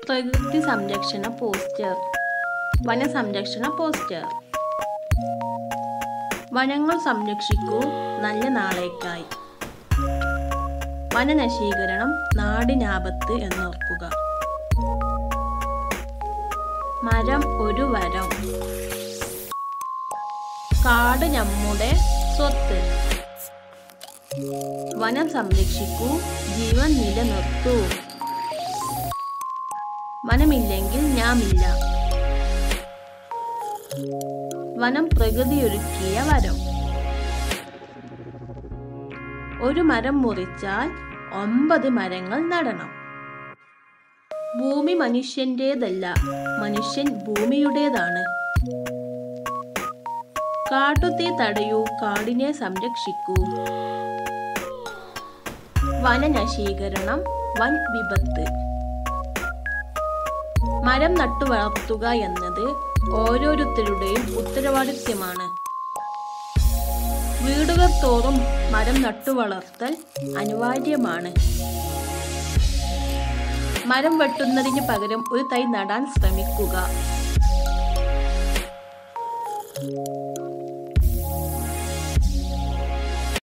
പ്രകൃതി സംരക്ഷണ poster. വനസംരക്ഷണ poster. വനങ്ങൾ സംരക്ഷിക്കൂ നല്ല നാളേക്കായി. വനനശീകരണം നാടിനാപത്ത് എന്നോർക്കുക. മരം ഒരു വരം. കാട് നമ്മുടെ സ്വത്ത്. വനം സംരക്ഷിക്കൂ, ജീവൻ നിലനിർത്തൂ. വനമില്ലെങ്കിൽ നാമില്ല. വനം പ്രകൃതിയൊരുക്കിയ വരം. ഒരു മരം മുറിച്ചാൽ 9 മരങ്ങൾ നടണം. ഭൂമി മനുഷ്യന്റേതല്ല, മനുഷ്യൻ ഭൂമിയുടേതാണ്. കാട്ടുതീ തടയൂ, കാടിനെ സംരക്ഷിക്കൂ. വനനശീകരണം വൻ വിപത്ത്. മരം നട്ടു വളർത്തുക എന്നത് ഓരോരുത്തരുടെയും ഉത്തരവാദിത്വമാണ്. വീടുകൾ തോറും മരം നട്ടു വളർത്തൽ അനിവാര്യമാണ്. മരം വെട്ടുന്നതിന് പകരം ഒരു തൈ നടാൻ ശ്രമിക്കുക.